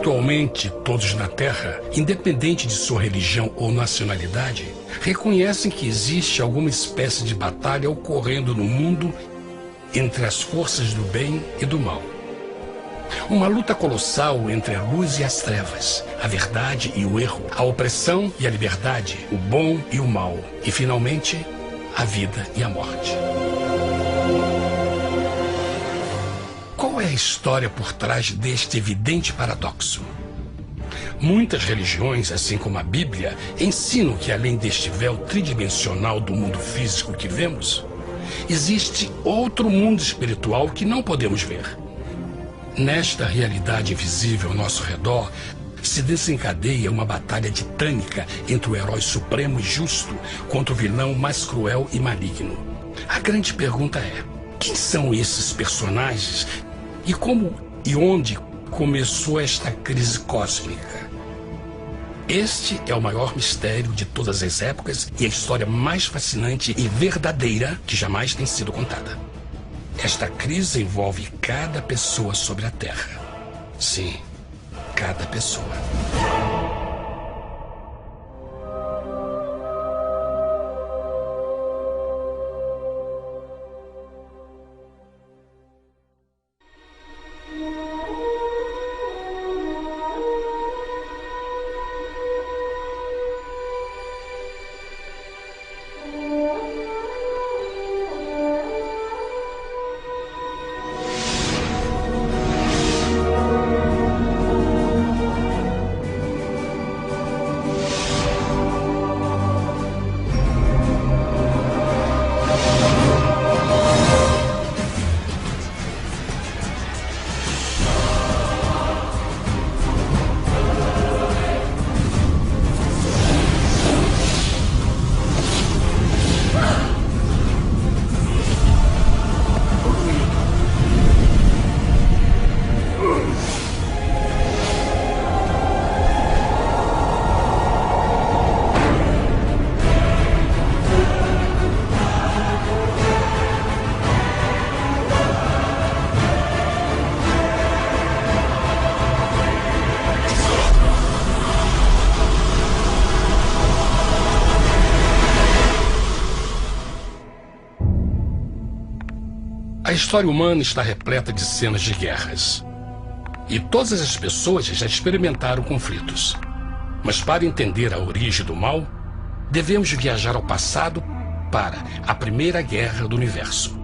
Virtualmente todos na Terra, independente de sua religião ou nacionalidade, reconhecem que existe alguma espécie de batalha ocorrendo no mundo entre as forças do bem e do mal. Uma luta colossal entre a luz e as trevas, a verdade e o erro, a opressão e a liberdade, o bom e o mal, e finalmente, a vida e a morte. Qual é a história por trás deste evidente paradoxo? Muitas religiões, assim como a Bíblia, ensinam que além deste véu tridimensional do mundo físico que vemos, existe outro mundo espiritual que não podemos ver. Nesta realidade invisível ao nosso redor, se desencadeia uma batalha titânica entre o herói supremo e justo contra o vilão mais cruel e maligno. A grande pergunta é: quem são esses personagens e como e onde começou esta crise cósmica? Este é o maior mistério de todas as épocas e a história mais fascinante e verdadeira que jamais tem sido contada. Esta crise envolve cada pessoa sobre a Terra. Sim, cada pessoa. A história humana está repleta de cenas de guerras. E todas as pessoas já experimentaram conflitos. Mas para entender a origem do mal, devemos viajar ao passado para a Primeira Guerra do Universo.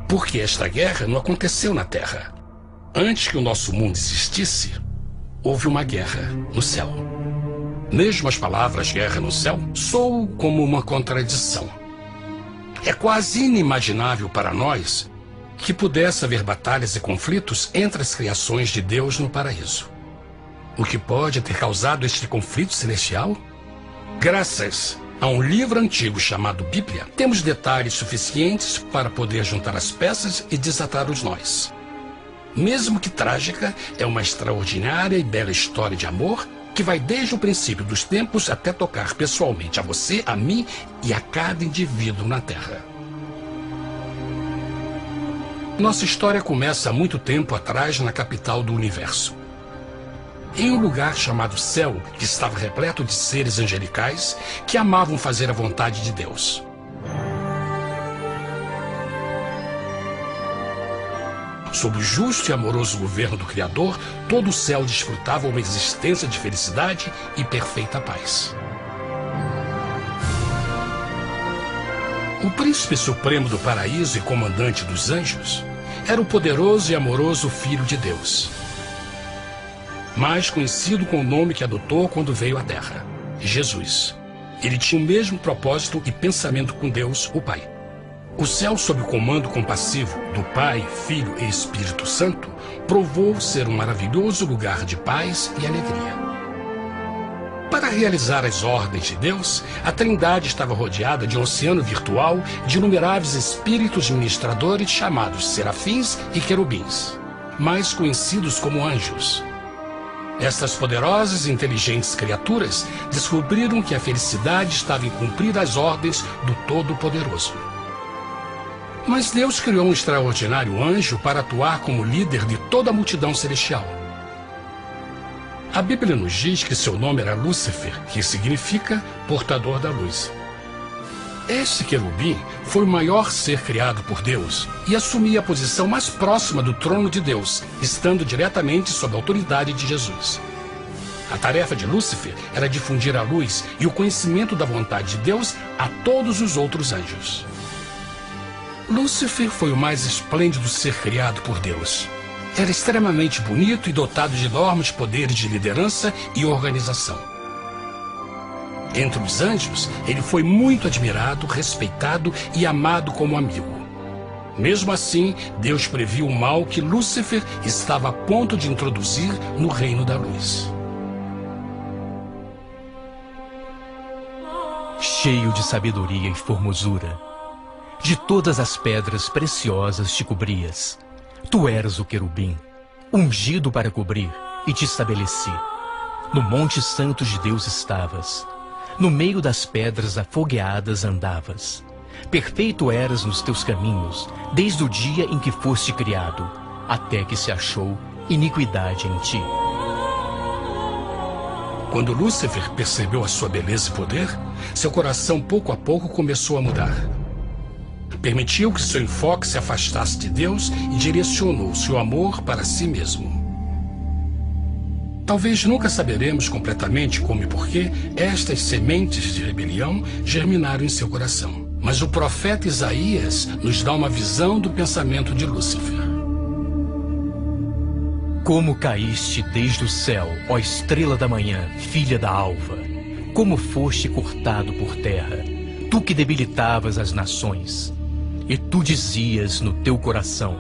Porque esta guerra não aconteceu na Terra. Antes que o nosso mundo existisse, houve uma guerra no céu. Mesmo as palavras guerra no céu soam como uma contradição. É quase inimaginável para nós que pudesse haver batalhas e conflitos entre as criações de Deus no paraíso. O que pode ter causado este conflito celestial? Graças a um livro antigo chamado Bíblia, temos detalhes suficientes para poder juntar as peças e desatar os nós. Mesmo que trágica, é uma extraordinária e bela história de amor que vai desde o princípio dos tempos até tocar pessoalmente a você, a mim e a cada indivíduo na Terra. Nossa história começa há muito tempo atrás na capital do universo. Em um lugar chamado Céu, que estava repleto de seres angelicais que amavam fazer a vontade de Deus. Sob o justo e amoroso governo do Criador, todo o céu desfrutava uma existência de felicidade e perfeita paz. O príncipe supremo do paraíso e comandante dos anjos era o poderoso e amoroso Filho de Deus, mais conhecido com o nome que adotou quando veio à Terra, Jesus. Ele tinha o mesmo propósito e pensamento com Deus, o Pai. O céu, sob o comando compassivo do Pai, Filho e Espírito Santo, provou ser um maravilhoso lugar de paz e alegria. Para realizar as ordens de Deus, a Trindade estava rodeada de um oceano virtual de inumeráveis espíritos ministradores chamados serafins e querubins, mais conhecidos como anjos. Estas poderosas e inteligentes criaturas descobriram que a felicidade estava em cumprir as ordens do Todo-Poderoso. Mas Deus criou um extraordinário anjo para atuar como líder de toda a multidão celestial. A Bíblia nos diz que seu nome era Lúcifer, que significa portador da luz. Este querubim foi o maior ser criado por Deus e assumia a posição mais próxima do trono de Deus, estando diretamente sob a autoridade de Jesus. A tarefa de Lúcifer era difundir a luz e o conhecimento da vontade de Deus a todos os outros anjos. Lúcifer foi o mais esplêndido ser criado por Deus. Era extremamente bonito e dotado de enormes poderes de liderança e organização. Entre os anjos, ele foi muito admirado, respeitado e amado como amigo. Mesmo assim, Deus previu o mal que Lúcifer estava a ponto de introduzir no reino da luz. Cheio de sabedoria e formosura, de todas as pedras preciosas te cobrias. Tu eras o querubim, ungido para cobrir, e te estabeleci. No monte santo de Deus estavas. No meio das pedras afogueadas andavas. Perfeito eras nos teus caminhos, desde o dia em que foste criado, até que se achou iniquidade em ti. Quando Lúcifer percebeu a sua beleza e poder, seu coração pouco a pouco começou a mudar. Permitiu que seu enfoque se afastasse de Deus e direcionou seu amor para si mesmo. Talvez nunca saberemos completamente como e porquê estas sementes de rebelião germinaram em seu coração. Mas o profeta Isaías nos dá uma visão do pensamento de Lúcifer. Como caíste desde o céu, ó estrela da manhã, filha da alva! Como foste cortado por terra, tu que debilitavas as nações! E tu dizias no teu coração: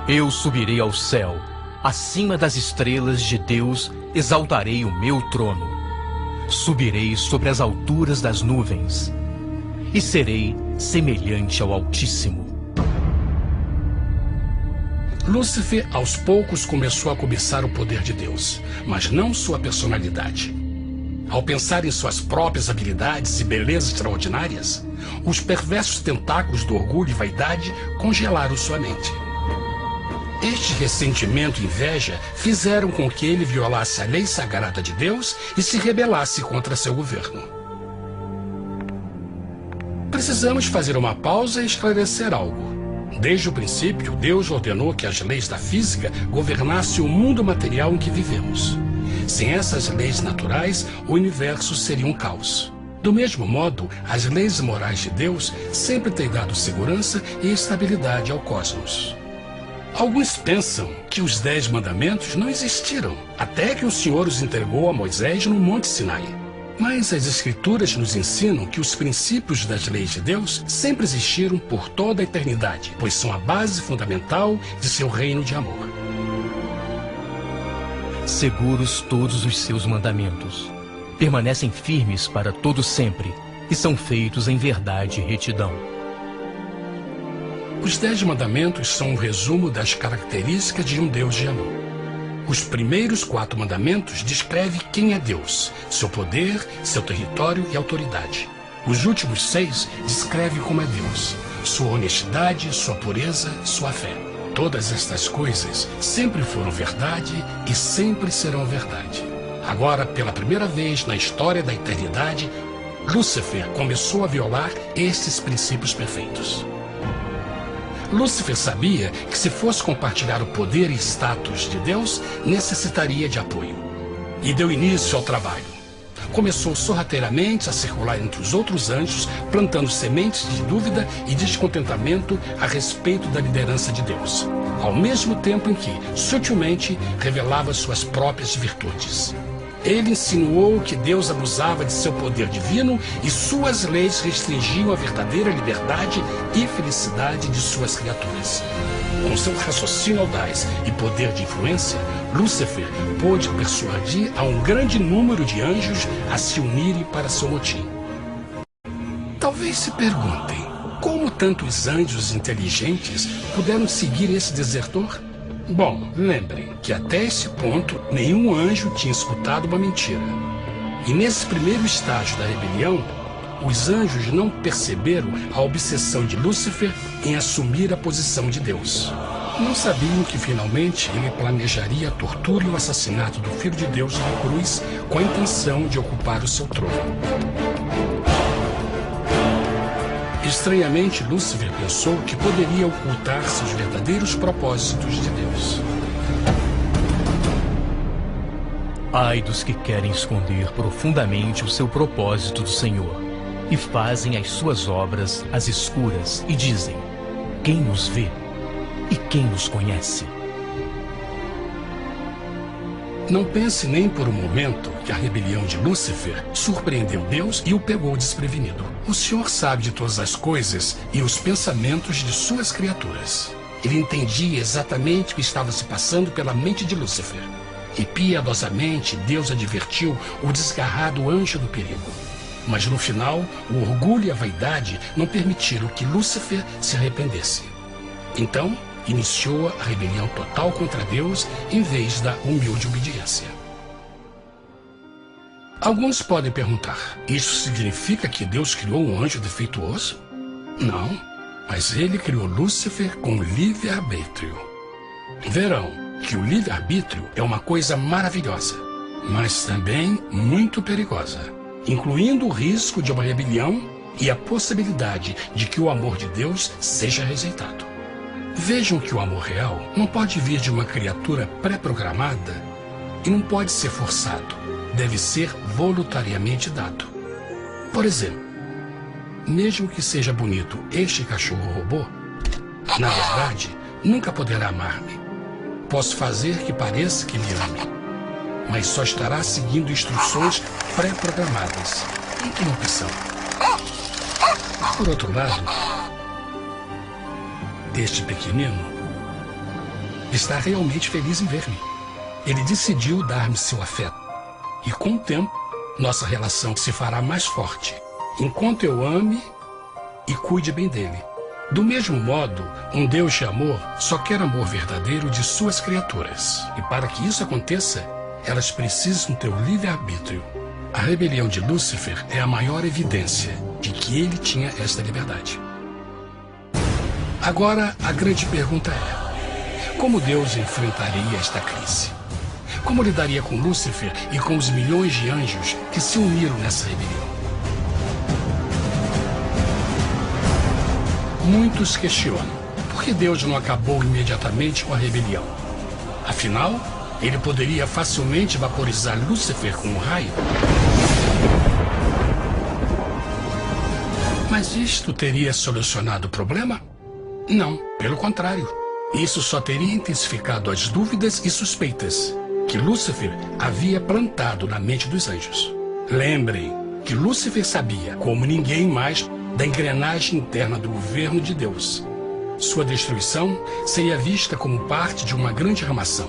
eu subirei ao céu, acima das estrelas de Deus exaltarei o meu trono. Subirei sobre as alturas das nuvens, e serei semelhante ao Altíssimo. Lúcifer, aos poucos, começou a cobiçar o poder de Deus, mas não sua personalidade. Ao pensar em suas próprias habilidades e belezas extraordinárias, os perversos tentáculos do orgulho e vaidade congelaram sua mente. Este ressentimento e inveja fizeram com que ele violasse a lei sagrada de Deus e se rebelasse contra seu governo. Precisamos fazer uma pausa e esclarecer algo. Desde o princípio, Deus ordenou que as leis da física governassem o mundo material em que vivemos. Sem essas leis naturais, o universo seria um caos. Do mesmo modo, as leis morais de Deus sempre têm dado segurança e estabilidade ao cosmos. Alguns pensam que os 10 mandamentos não existiram, até que o Senhor os entregou a Moisés no Monte Sinai. Mas as Escrituras nos ensinam que os princípios das leis de Deus sempre existiram por toda a eternidade, pois são a base fundamental de seu reino de amor. Seguros todos os seus mandamentos, permanecem firmes para todo sempre e são feitos em verdade e retidão. Os 10 mandamentos são um resumo das características de um Deus de amor. Os primeiros 4 mandamentos descrevem quem é Deus, seu poder, seu território e autoridade. Os últimos 6 descrevem como é Deus, sua honestidade, sua pureza, sua fé. Todas estas coisas sempre foram verdade e sempre serão verdade. Agora, pela primeira vez na história da eternidade, Lúcifer começou a violar estes princípios perfeitos. Lúcifer sabia que se fosse compartilhar o poder e status de Deus, necessitaria de apoio. E deu início ao trabalho. Começou sorrateiramente a circular entre os outros anjos, plantando sementes de dúvida e descontentamento a respeito da liderança de Deus, ao mesmo tempo em que, sutilmente, revelava suas próprias virtudes. Ele insinuou que Deus abusava de seu poder divino e suas leis restringiam a verdadeira liberdade e felicidade de suas criaturas. Com seu raciocínio audaz e poder de influência, Lúcifer pôde persuadir a um grande número de anjos a se unirem para seu motim. Talvez se perguntem, como tantos anjos inteligentes puderam seguir esse desertor? Bom, lembrem que até esse ponto nenhum anjo tinha escutado uma mentira. E nesse primeiro estágio da rebelião, os anjos não perceberam a obsessão de Lúcifer em assumir a posição de Deus. Não sabiam que finalmente ele planejaria a tortura e o assassinato do Filho de Deus na cruz com a intenção de ocupar o seu trono. Estranhamente, Lúcifer pensou que poderia ocultar seus verdadeiros propósitos de Deus. Ai dos que querem esconder profundamente o seu propósito do Senhor e fazem as suas obras às escuras e dizem: quem nos vê e quem nos conhece? Não pense nem por um momento que a rebelião de Lúcifer surpreendeu Deus e o pegou desprevenido. O Senhor sabe de todas as coisas e os pensamentos de suas criaturas. Ele entendia exatamente o que estava se passando pela mente de Lúcifer. E piedosamente Deus advertiu o desgarrado anjo do perigo. Mas no final, o orgulho e a vaidade não permitiram que Lúcifer se arrependesse. Então, iniciou a rebelião total contra Deus em vez da humilde obediência. Alguns podem perguntar: isso significa que Deus criou um anjo defeituoso? Não, mas ele criou Lúcifer com livre-arbítrio. Verão que o livre-arbítrio é uma coisa maravilhosa, mas também muito perigosa, incluindo o risco de uma rebelião e a possibilidade de que o amor de Deus seja rejeitado. Vejam que o amor real não pode vir de uma criatura pré-programada e não pode ser forçado, deve ser voluntariamente dado. Por exemplo, mesmo que seja bonito este cachorro robô, na verdade, nunca poderá amar-me. Posso fazer que pareça que me ame, mas só estará seguindo instruções pré-programadas. Em que opção? Por outro lado, este pequenino está realmente feliz em ver-me. Ele decidiu dar-me seu afeto. E com o tempo, nossa relação se fará mais forte, enquanto eu ame e cuide bem dele. Do mesmo modo, um Deus de amor só quer amor verdadeiro de suas criaturas. E para que isso aconteça, elas precisam ter o livre-arbítrio. A rebelião de Lúcifer é a maior evidência de que ele tinha esta liberdade. Agora, a grande pergunta é: como Deus enfrentaria esta crise? Como lidaria com Lúcifer e com os milhões de anjos que se uniram nessa rebelião? Muitos questionam: por que Deus não acabou imediatamente com a rebelião? Afinal, ele poderia facilmente vaporizar Lúcifer com um raio. Mas isto teria solucionado o problema? Não, pelo contrário. Isso só teria intensificado as dúvidas e suspeitas que Lúcifer havia plantado na mente dos anjos. Lembrem que Lúcifer sabia, como ninguém mais, da engrenagem interna do governo de Deus. Sua destruição seria vista como parte de uma grande armação.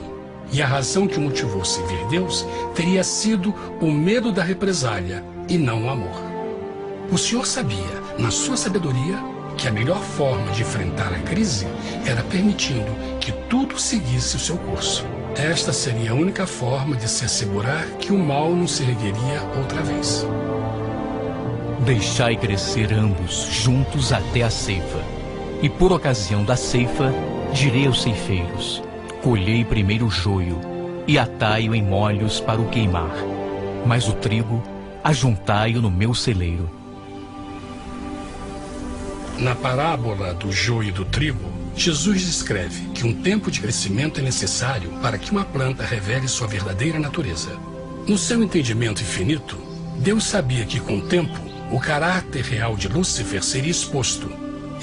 E a razão que o motivou a servir Deus teria sido o medo da represália e não o amor. O Senhor sabia, na sua sabedoria, que a melhor forma de enfrentar a crise era permitindo que tudo seguisse o seu curso. Esta seria a única forma de se assegurar que o mal não se ergueria outra vez. Deixai crescer ambos juntos até a ceifa. E por ocasião da ceifa, direi aos ceifeiros: colhei primeiro o joio e atai-o em molhos para o queimar, mas o trigo ajuntai-o no meu celeiro. Na parábola do joio e do trigo, Jesus descreve que um tempo de crescimento é necessário para que uma planta revele sua verdadeira natureza. No seu entendimento infinito, Deus sabia que com o tempo, o caráter real de Lúcifer seria exposto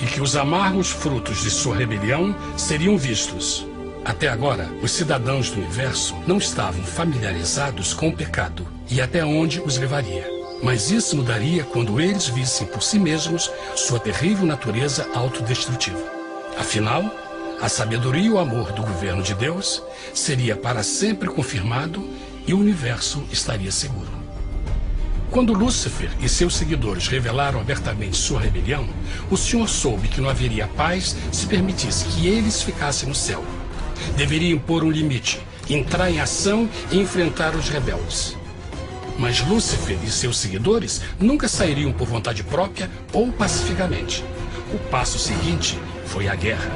e que os amargos frutos de sua rebelião seriam vistos. Até agora, os cidadãos do universo não estavam familiarizados com o pecado e até onde os levaria. Mas isso mudaria quando eles vissem por si mesmos sua terrível natureza autodestrutiva. Afinal, a sabedoria e o amor do governo de Deus seria para sempre confirmado e o universo estaria seguro. Quando Lúcifer e seus seguidores revelaram abertamente sua rebelião, o Senhor soube que não haveria paz se permitisse que eles ficassem no céu. Deveria impor um limite, entrar em ação e enfrentar os rebeldes. Mas Lúcifer e seus seguidores nunca sairiam por vontade própria ou pacificamente. O passo seguinte foi a guerra.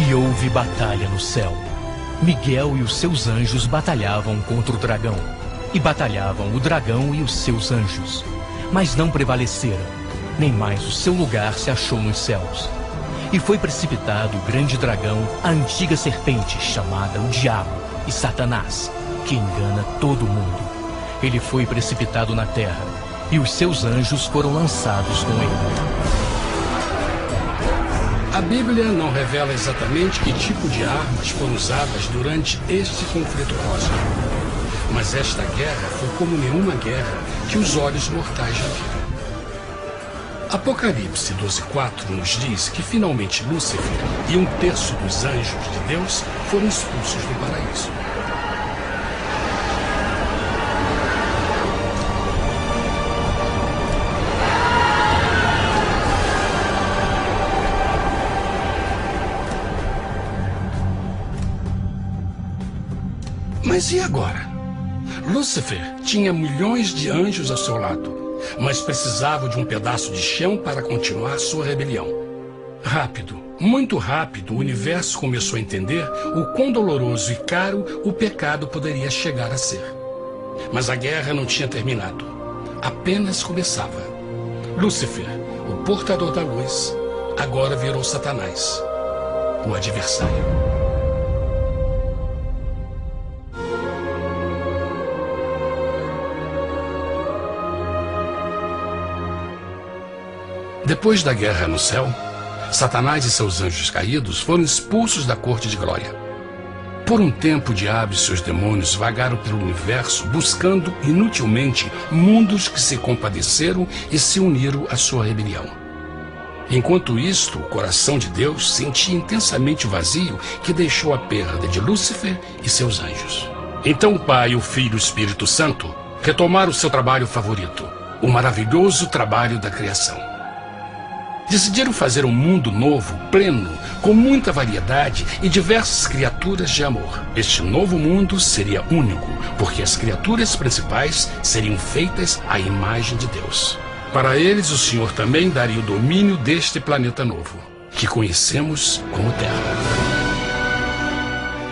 E houve batalha no céu. Miguel e os seus anjos batalhavam contra o dragão. E batalhavam o dragão e os seus anjos. Mas não prevaleceram, nem mais o seu lugar se achou nos céus. E foi precipitado o grande dragão, a antiga serpente, chamada o Diabo e Satanás, que engana todo mundo. Ele foi precipitado na terra, e os seus anjos foram lançados com ele. A Bíblia não revela exatamente que tipo de armas foram usadas durante este conflito cósmico. Mas esta guerra foi como nenhuma guerra que os olhos mortais já viram. Apocalipse 12:4 nos diz que finalmente Lúcifer e 1/3 dos anjos de Deus foram expulsos do paraíso. Mas e agora? Lúcifer tinha milhões de anjos ao seu lado, mas precisava de um pedaço de chão para continuar sua rebelião. Rápido, muito rápido, o universo começou a entender o quão doloroso e caro o pecado poderia chegar a ser. Mas a guerra não tinha terminado, apenas começava. Lúcifer, o portador da luz, agora virou Satanás, o adversário. Depois da guerra no céu, Satanás e seus anjos caídos foram expulsos da corte de glória. Por um tempo, o diabo e seus demônios vagaram pelo universo buscando inutilmente mundos que se compadeceram e se uniram à sua rebelião. Enquanto isto, o coração de Deus sentia intensamente o vazio que deixou a perda de Lúcifer e seus anjos. Então o Pai, o Filho e o Espírito Santo retomaram o seu trabalho favorito, o maravilhoso trabalho da criação. Decidiram fazer um mundo novo, pleno, com muita variedade e diversas criaturas de amor. Este novo mundo seria único, porque as criaturas principais seriam feitas à imagem de Deus. Para eles, o Senhor também daria o domínio deste planeta novo, que conhecemos como Terra.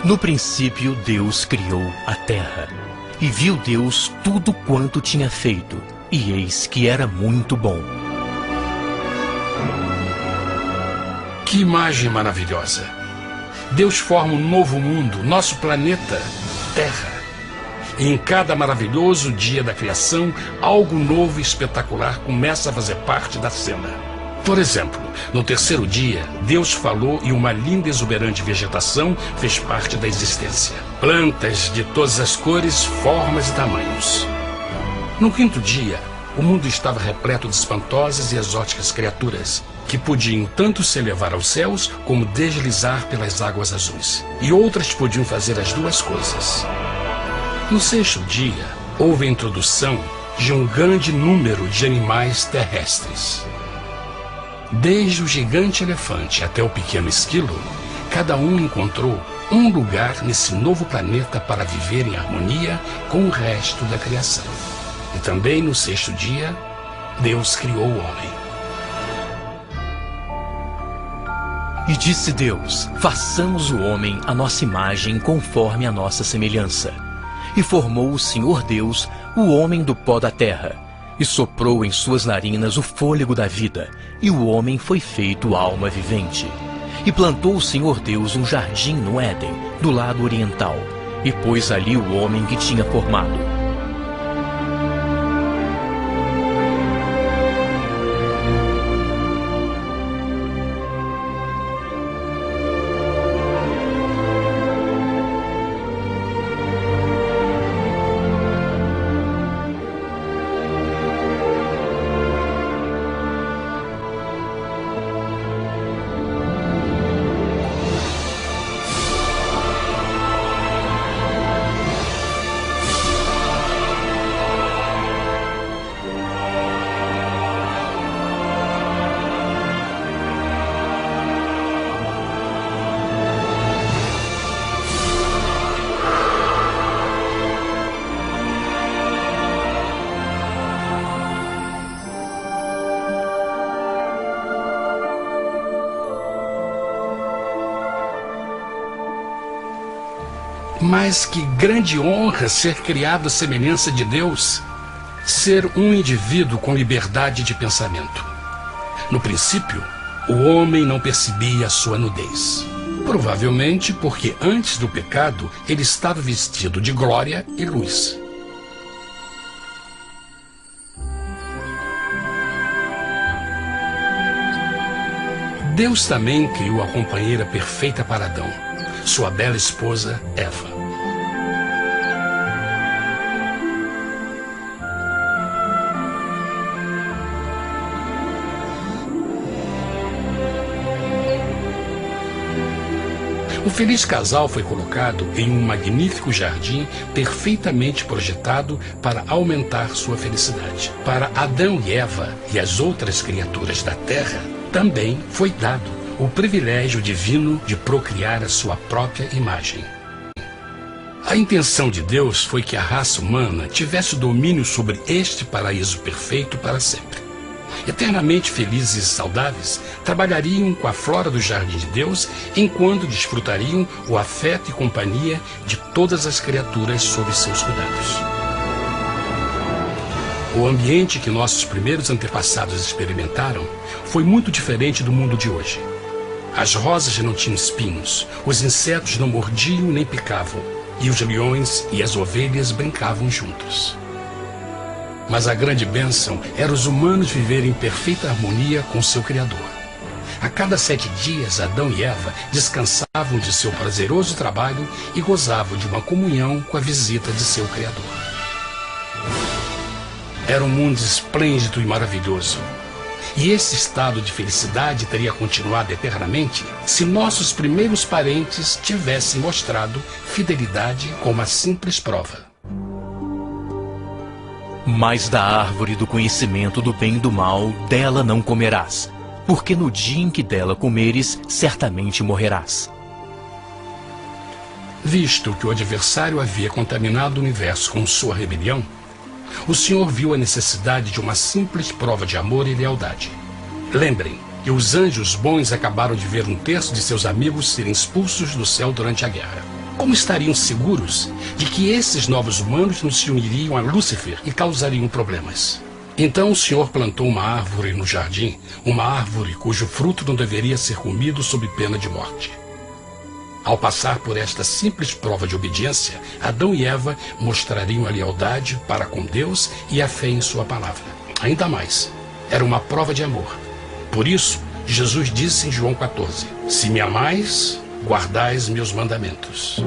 No princípio, Deus criou a terra. E viu Deus tudo quanto tinha feito, e eis que era muito bom. Que imagem maravilhosa! Deus forma um novo mundo, nosso planeta, Terra. E em cada maravilhoso dia da criação, algo novo e espetacular começa a fazer parte da cena. Por exemplo, no terceiro dia, Deus falou e uma linda e exuberante vegetação fez parte da existência. Plantas de todas as cores, formas e tamanhos. No quinto dia, o mundo estava repleto de espantosas e exóticas criaturas, que podiam tanto se elevar aos céus como deslizar pelas águas azuis. E outras podiam fazer as duas coisas. No sexto dia, houve a introdução de um grande número de animais terrestres. Desde o gigante elefante até o pequeno esquilo, cada um encontrou um lugar nesse novo planeta para viver em harmonia com o resto da criação. E também no sexto dia, Deus criou o homem. E disse Deus: façamos o homem à nossa imagem conforme a nossa semelhança. E formou o Senhor Deus o homem do pó da terra, e soprou em suas narinas o fôlego da vida, e o homem foi feito alma vivente. E plantou o Senhor Deus um jardim no Éden, do lado oriental, e pôs ali o homem que tinha formado. Mas que grande honra ser criado à semelhança de Deus, ser um indivíduo com liberdade de pensamento. No princípio, o homem não percebia a sua nudez. Provavelmente porque antes do pecado ele estava vestido de glória e luz. Deus também criou a companheira perfeita para Adão, sua bela esposa Eva. O feliz casal foi colocado em um magnífico jardim perfeitamente projetado para aumentar sua felicidade. Para Adão e Eva e as outras criaturas da terra, também foi dado o privilégio divino de procriar a sua própria imagem. A intenção de Deus foi que a raça humana tivesse domínio sobre este paraíso perfeito para sempre. Eternamente felizes e saudáveis, trabalhariam com a flora do jardim de Deus, enquanto desfrutariam o afeto e companhia de todas as criaturas sob seus cuidados. O ambiente que nossos primeiros antepassados experimentaram foi muito diferente do mundo de hoje. As rosas não tinham espinhos, os insetos não mordiam nem picavam, e os leões e as ovelhas brincavam juntos. Mas a grande bênção era os humanos viverem em perfeita harmonia com seu Criador. A cada 7 dias, Adão e Eva descansavam de seu prazeroso trabalho e gozavam de uma comunhão com a visita de seu Criador. Era um mundo esplêndido e maravilhoso. E esse estado de felicidade teria continuado eternamente se nossos primeiros parentes tivessem mostrado fidelidade com uma simples prova. Mas da árvore do conhecimento do bem e do mal, dela não comerás, porque no dia em que dela comeres, certamente morrerás. Visto que o adversário havia contaminado o universo com sua rebelião, o Senhor viu a necessidade de uma simples prova de amor e lealdade. Lembrem que os anjos bons acabaram de ver 1/3 de seus amigos serem expulsos do céu durante a guerra. Como estariam seguros de que esses novos humanos não se uniriam a Lúcifer e causariam problemas? Então o Senhor plantou uma árvore no jardim, uma árvore cujo fruto não deveria ser comido sob pena de morte. Ao passar por esta simples prova de obediência, Adão e Eva mostrariam a lealdade para com Deus e a fé em sua palavra. Ainda mais, era uma prova de amor. Por isso, Jesus disse em João 14, se me amais, guardais meus mandamentos.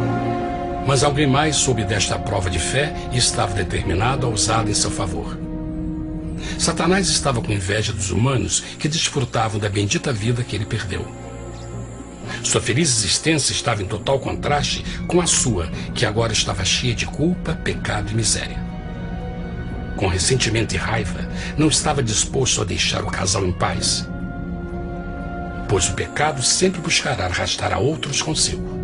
Mas alguém mais soube desta prova de fé e estava determinado a usá-la em seu favor. Satanás estava com inveja dos humanos que desfrutavam da bendita vida que ele perdeu. Sua feliz existência estava em total contraste com a sua, que agora estava cheia de culpa, pecado e miséria. Com ressentimento e raiva, não estava disposto a deixar o casal em paz, pois o pecado sempre buscará arrastar a outros consigo.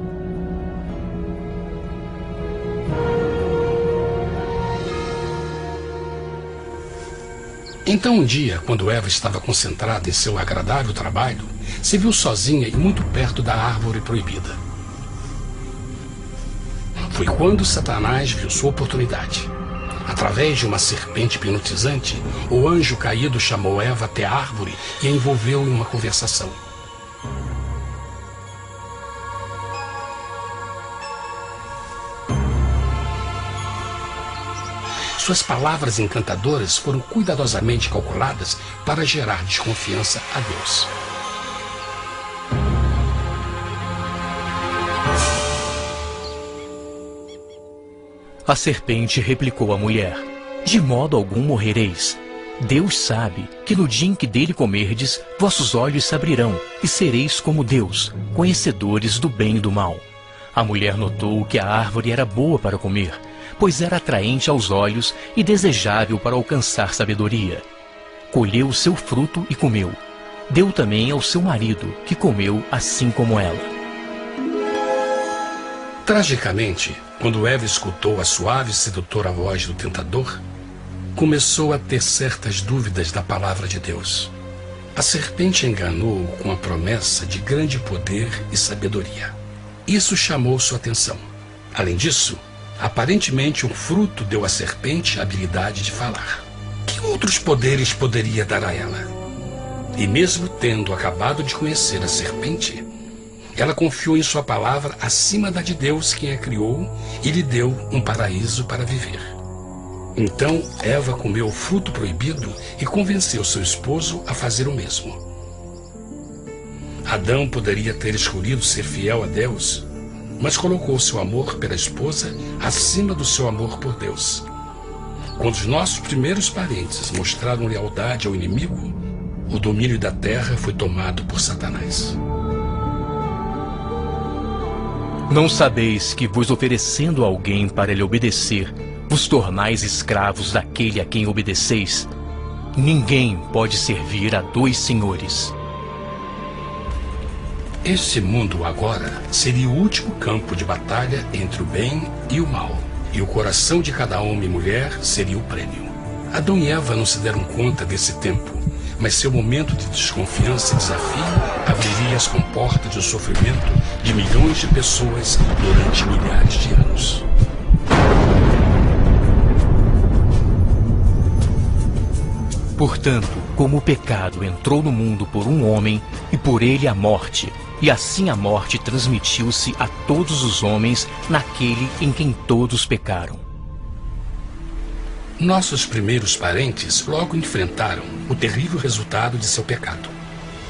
Então um dia, quando Eva estava concentrada em seu agradável trabalho, se viu sozinha e muito perto da árvore proibida. Foi quando Satanás viu sua oportunidade. Através de uma serpente hipnotizante, o anjo caído chamou Eva até a árvore e a envolveu em uma conversação. Suas palavras encantadoras foram cuidadosamente calculadas para gerar desconfiança a Deus. A serpente replicou à mulher, de modo algum morrereis. Deus sabe que no dia em que dele comerdes, vossos olhos se abrirão, e sereis como Deus, conhecedores do bem e do mal. A mulher notou que a árvore era boa para comer, pois era atraente aos olhos e desejável para alcançar sabedoria. Colheu o seu fruto e comeu. Deu também ao seu marido, que comeu assim como ela. Tragicamente, quando Eva escutou a suave e sedutora voz do tentador, começou a ter certas dúvidas da palavra de Deus. A serpente enganou-o com a promessa de grande poder e sabedoria. Isso chamou sua atenção. Além disso, aparentemente um fruto deu à serpente a habilidade de falar. Que outros poderes poderia dar a ela? E mesmo tendo acabado de conhecer a serpente, ela confiou em sua palavra acima da de Deus, quem a criou, e lhe deu um paraíso para viver. Então Eva comeu o fruto proibido e convenceu seu esposo a fazer o mesmo. Adão poderia ter escolhido ser fiel a Deus, mas colocou seu amor pela esposa acima do seu amor por Deus. Quando os nossos primeiros parentes mostraram lealdade ao inimigo, o domínio da terra foi tomado por Satanás. Não sabeis que, vos oferecendo a alguém para lhe obedecer, vos tornais escravos daquele a quem obedeceis? Ninguém pode servir a dois senhores. Este mundo agora seria o último campo de batalha entre o bem e o mal, e o coração de cada homem e mulher seria o prêmio. Adão e Eva não se deram conta desse tempo, mas seu momento de desconfiança e desafio abriria as comportas do sofrimento de milhões de pessoas durante milhares de anos. Portanto, como o pecado entrou no mundo por um homem, e por ele a morte, e assim a morte transmitiu-se a todos os homens naquele em quem todos pecaram. Nossos primeiros parentes logo enfrentaram o terrível resultado de seu pecado.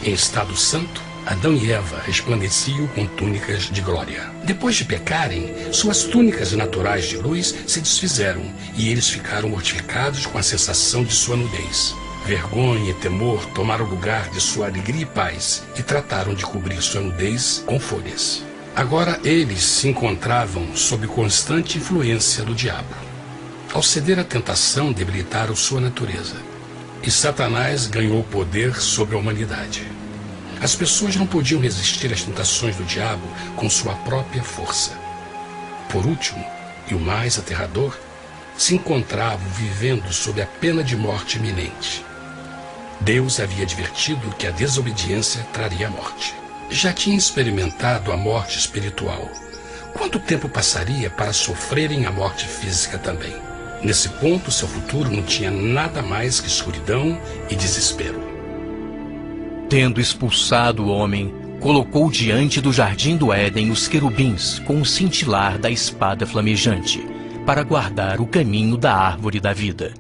Em estado santo, Adão e Eva resplandeciam com túnicas de glória. Depois de pecarem, suas túnicas naturais de luz se desfizeram e eles ficaram mortificados com a sensação de sua nudez. Vergonha e temor tomaram lugar de sua alegria e paz e trataram de cobrir sua nudez com folhas. Agora eles se encontravam sob constante influência do diabo. Ao ceder à tentação, debilitaram sua natureza. E Satanás ganhou poder sobre a humanidade. As pessoas não podiam resistir às tentações do diabo com sua própria força. Por último, e o mais aterrador, se encontravam vivendo sob a pena de morte iminente. Deus havia advertido que a desobediência traria a morte. Já tinha experimentado a morte espiritual. Quanto tempo passaria para sofrerem a morte física também? Nesse ponto, seu futuro não tinha nada mais que escuridão e desespero. Tendo expulsado o homem, colocou diante do jardim do Éden os querubins com o cintilar da espada flamejante, para guardar o caminho da árvore da vida.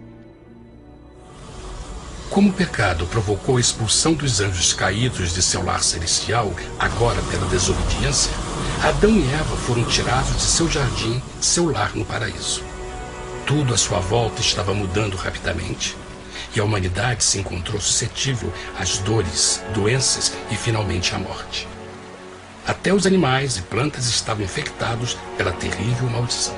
Como o pecado provocou a expulsão dos anjos caídos de seu lar celestial, agora pela desobediência, Adão e Eva foram tirados de seu jardim, seu lar no paraíso. Tudo à sua volta estava mudando rapidamente, e a humanidade se encontrou suscetível às dores, doenças e finalmente à morte. Até os animais e plantas estavam infectados pela terrível maldição.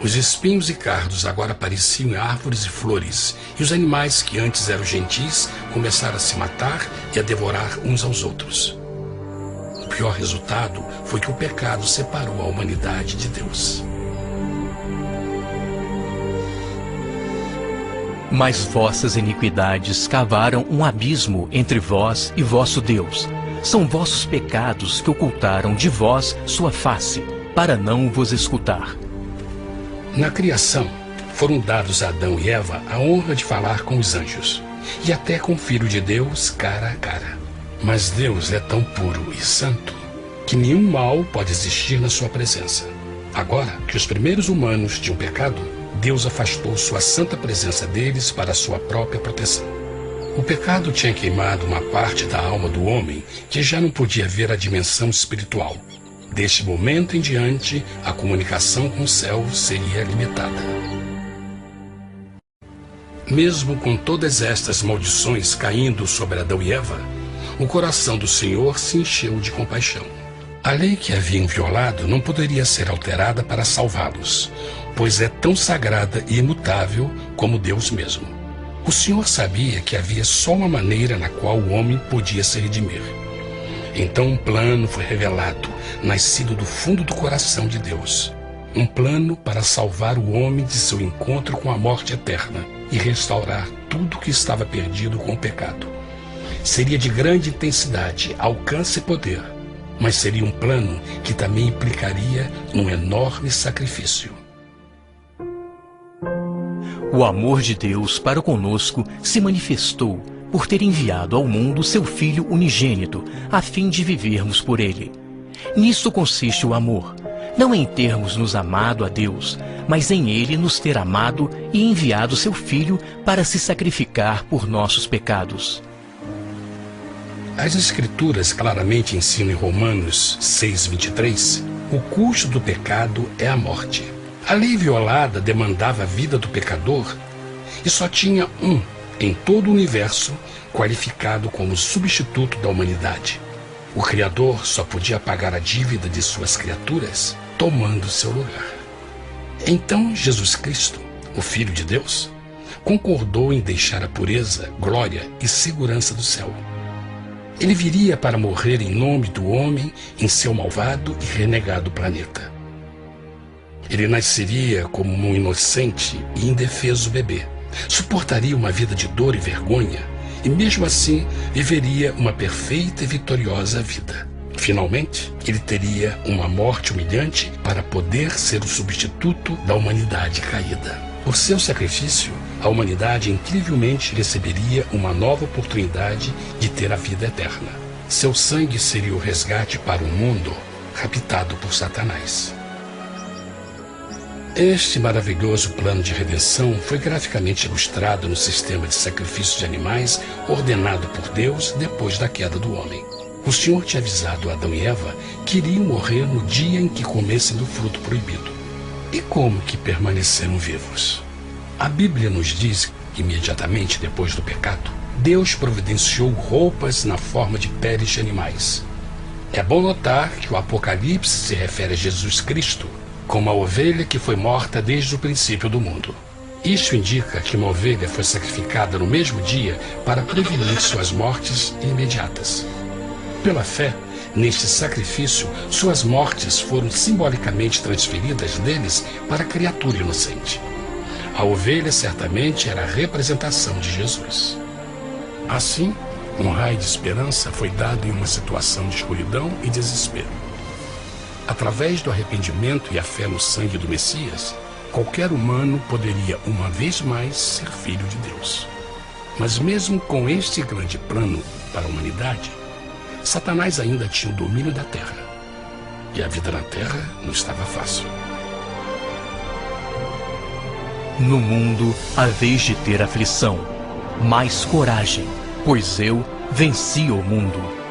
Os espinhos e cardos agora pareciam árvores e flores, e os animais que antes eram gentis começaram a se matar e a devorar uns aos outros. O pior resultado foi que o pecado separou a humanidade de Deus. Mas vossas iniquidades cavaram um abismo entre vós e vosso Deus. São vossos pecados que ocultaram de vós sua face, para não vos escutar. Na criação, foram dados a Adão e Eva a honra de falar com os anjos, e até com o Filho de Deus cara a cara. Mas Deus é tão puro e santo que nenhum mal pode existir na sua presença. Agora que os primeiros humanos tinham pecado, Deus afastou sua santa presença deles para sua própria proteção. O pecado tinha queimado uma parte da alma do homem que já não podia ver a dimensão espiritual. Deste momento em diante, a comunicação com o céu seria limitada. Mesmo com todas estas maldições caindo sobre Adão e Eva, o coração do Senhor se encheu de compaixão. A lei que haviam violado não poderia ser alterada para salvá-los, pois é tão sagrada e imutável como Deus mesmo. O Senhor sabia que havia só uma maneira na qual o homem podia se redimir. Então um plano foi revelado, nascido do fundo do coração de Deus. Um plano para salvar o homem de seu encontro com a morte eterna e restaurar tudo que estava perdido com o pecado. Seria de grande intensidade, alcance e poder, mas seria um plano que também implicaria num enorme sacrifício. O amor de Deus para conosco se manifestou por ter enviado ao mundo seu Filho unigênito, a fim de vivermos por ele. Nisso consiste o amor, não em termos nos amado a Deus, mas em ele nos ter amado e enviado seu Filho para se sacrificar por nossos pecados. As Escrituras claramente ensinam em Romanos 6:23, o custo do pecado é a morte. A lei violada demandava a vida do pecador e só tinha um em todo o universo qualificado como substituto da humanidade. O Criador só podia pagar a dívida de suas criaturas tomando seu lugar. Então Jesus Cristo, o Filho de Deus, concordou em deixar a pureza, glória e segurança do céu. Ele viria para morrer em nome do homem em seu malvado e renegado planeta. Ele nasceria como um inocente e indefeso bebê, suportaria uma vida de dor e vergonha e mesmo assim viveria uma perfeita e vitoriosa vida. Finalmente, ele teria uma morte humilhante para poder ser o substituto da humanidade caída. Por seu sacrifício, a humanidade incrivelmente receberia uma nova oportunidade de ter a vida eterna. Seu sangue seria o resgate para um mundo raptado por Satanás. Este maravilhoso plano de redenção foi graficamente ilustrado no sistema de sacrifício de animais ordenado por Deus depois da queda do homem. O Senhor tinha avisado Adão e Eva que iriam morrer no dia em que comessem do fruto proibido. E como que permaneceram vivos? A Bíblia nos diz que imediatamente depois do pecado, Deus providenciou roupas na forma de peles de animais. É bom notar que o Apocalipse se refere a Jesus Cristo como a ovelha que foi morta desde o princípio do mundo. Isso indica que uma ovelha foi sacrificada no mesmo dia para prevenir suas mortes imediatas. Pela fé, neste sacrifício, suas mortes foram simbolicamente transferidas deles para a criatura inocente. A ovelha certamente era a representação de Jesus. Assim, um raio de esperança foi dado em uma situação de escuridão e desespero. Através do arrependimento e a fé no sangue do Messias, qualquer humano poderia uma vez mais ser filho de Deus. Mas mesmo com este grande plano para a humanidade, Satanás ainda tinha o domínio da terra. E a vida na terra não estava fácil. No mundo haveis de ter aflição, mas coragem, pois eu venci o mundo.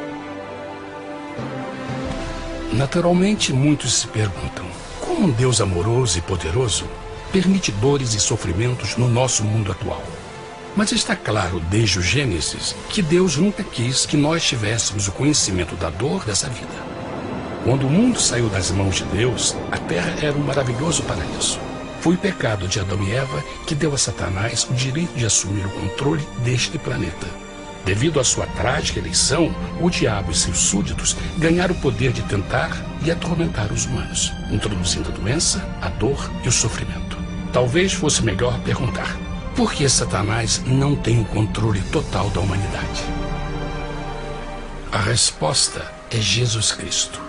Naturalmente, muitos se perguntam, como um Deus amoroso e poderoso permite dores e sofrimentos no nosso mundo atual? Mas está claro desde o Gênesis que Deus nunca quis que nós tivéssemos o conhecimento da dor dessa vida. Quando o mundo saiu das mãos de Deus, a terra era um maravilhoso paraíso. Foi o pecado de Adão e Eva que deu a Satanás o direito de assumir o controle deste planeta. Devido à sua trágica eleição, o diabo e seus súditos ganharam o poder de tentar e atormentar os humanos, introduzindo a doença, a dor e o sofrimento. Talvez fosse melhor perguntar: por que Satanás não tem o controle total da humanidade? A resposta é Jesus Cristo.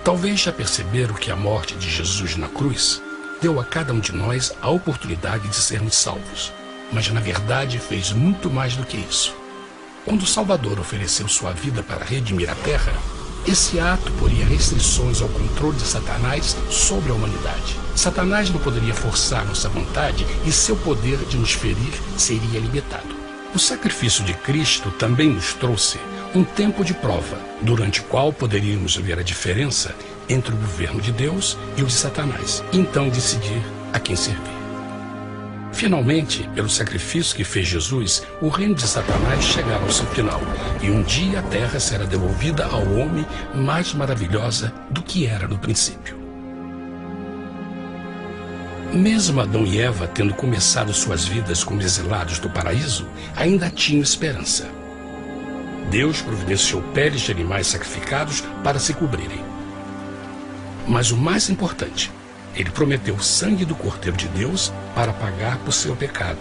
Talvez já perceberam que a morte de Jesus na cruz deu a cada um de nós a oportunidade de sermos salvos, mas na verdade fez muito mais do que isso. Quando o Salvador ofereceu sua vida para redimir a terra, esse ato poria restrições ao controle de Satanás sobre a humanidade. Satanás não poderia forçar nossa vontade e seu poder de nos ferir seria limitado. O sacrifício de Cristo também nos trouxe um tempo de prova, durante o qual poderíamos ver a diferença entre o governo de Deus e o de Satanás, e então decidir a quem servir. Finalmente, pelo sacrifício que fez Jesus, o reino de Satanás chegará ao seu final, e um dia a terra será devolvida ao homem mais maravilhosa do que era no princípio. Mesmo Adão e Eva tendo começado suas vidas como exilados do paraíso, ainda tinham esperança. Deus providenciou peles de animais sacrificados para se cobrirem. Mas o mais importante, Ele prometeu o sangue do Cordeiro de Deus para pagar por seu pecado,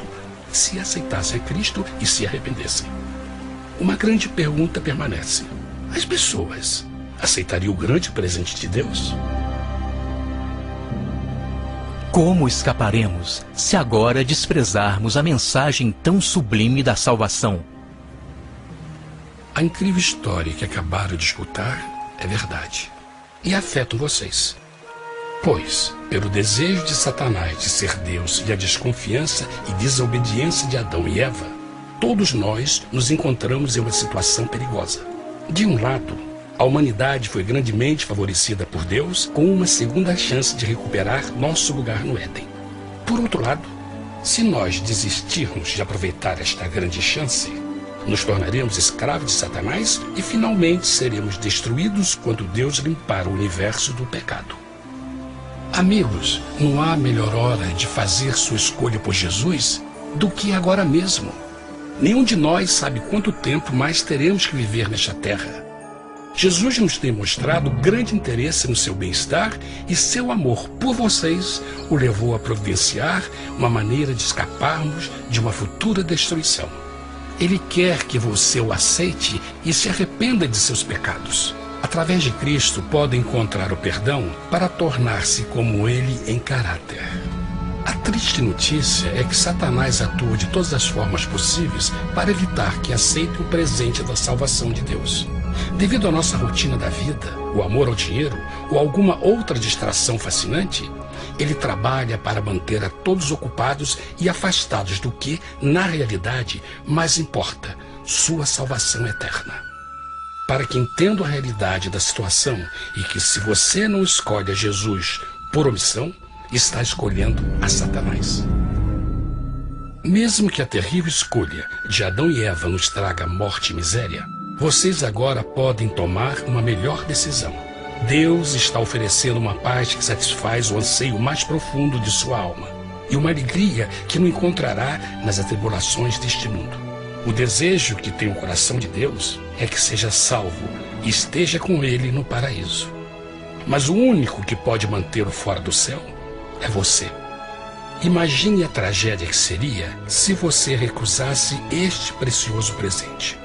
se aceitassem a Cristo e se arrependessem. Uma grande pergunta permanece: as pessoas aceitaria o grande presente de Deus? Como escaparemos se agora desprezarmos a mensagem tão sublime da salvação? A incrível história que acabaram de escutar é verdade e afeta vocês. Pois, pelo desejo de Satanás de ser Deus e a desconfiança e desobediência de Adão e Eva, todos nós nos encontramos em uma situação perigosa. De um lado, a humanidade foi grandemente favorecida por Deus com uma segunda chance de recuperar nosso lugar no Éden. Por outro lado, se nós desistirmos de aproveitar esta grande chance, nos tornaremos escravos de Satanás e finalmente seremos destruídos quando Deus limpar o universo do pecado. Amigos, não há melhor hora de fazer sua escolha por Jesus do que agora mesmo. Nenhum de nós sabe quanto tempo mais teremos que viver nesta terra. Jesus nos tem mostrado grande interesse no seu bem-estar e seu amor por vocês o levou a providenciar uma maneira de escaparmos de uma futura destruição. Ele quer que você o aceite e se arrependa de seus pecados. Através de Cristo, pode encontrar o perdão para tornar-se como Ele em caráter. A triste notícia é que Satanás atua de todas as formas possíveis para evitar que aceite o presente da salvação de Deus. Devido à nossa rotina da vida, o amor ao dinheiro ou alguma outra distração fascinante, ele trabalha para manter a todos ocupados e afastados do que, na realidade, mais importa, sua salvação eterna. Para que entenda a realidade da situação e que se você não escolhe a Jesus por omissão, está escolhendo a Satanás. Mesmo que a terrível escolha de Adão e Eva nos traga morte e miséria, vocês agora podem tomar uma melhor decisão. Deus está oferecendo uma paz que satisfaz o anseio mais profundo de sua alma e uma alegria que não encontrará nas atribulações deste mundo. O desejo que tem o coração de Deus é que seja salvo e esteja com Ele no paraíso. Mas o único que pode mantê-lo fora do céu é você. Imagine a tragédia que seria se você recusasse este precioso presente.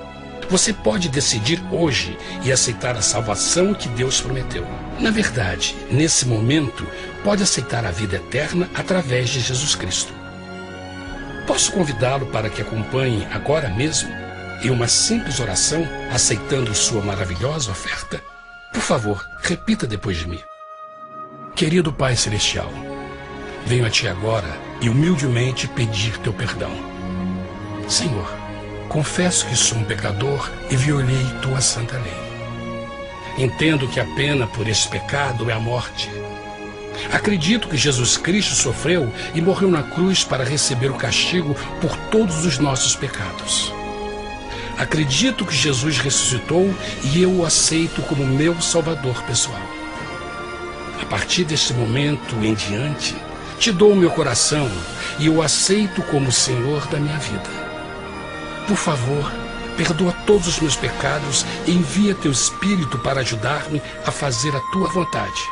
Você pode decidir hoje e aceitar a salvação que Deus prometeu. Na verdade, nesse momento, pode aceitar a vida eterna através de Jesus Cristo. Posso convidá-lo para que acompanhe agora mesmo em uma simples oração, aceitando sua maravilhosa oferta? Por favor, repita depois de mim. Querido Pai Celestial, venho a Ti agora e humildemente pedir Teu perdão. Senhor, confesso que sou um pecador e violei Tua santa lei. Entendo que a pena por esse pecado é a morte. Acredito que Jesus Cristo sofreu e morreu na cruz para receber o castigo por todos os nossos pecados. Acredito que Jesus ressuscitou e eu o aceito como meu Salvador pessoal. A partir deste momento em diante, Te dou o meu coração e eu o aceito como o Senhor da minha vida. Por favor, perdoa todos os meus pecados e envia Teu Espírito para ajudar-me a fazer a Tua vontade.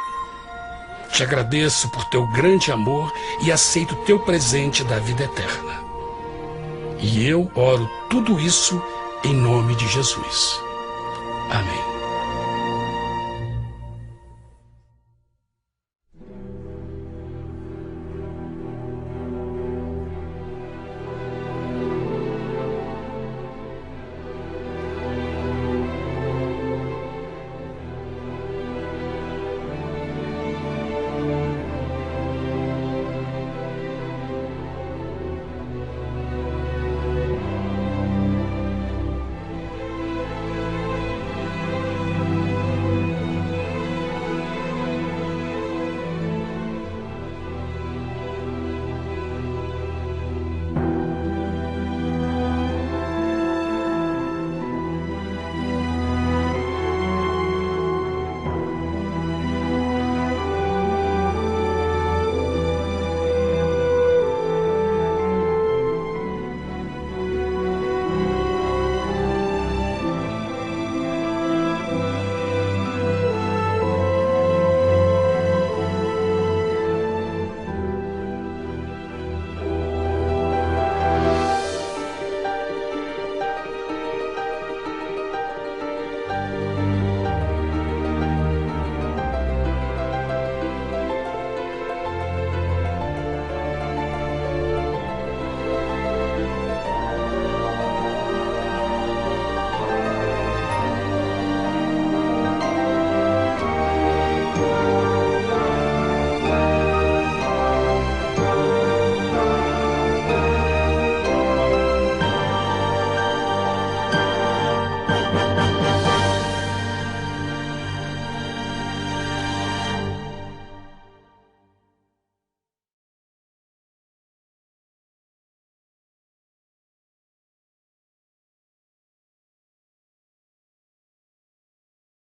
Te agradeço por Teu grande amor e aceito Teu presente da vida eterna. E eu oro tudo isso em nome de Jesus. Amém.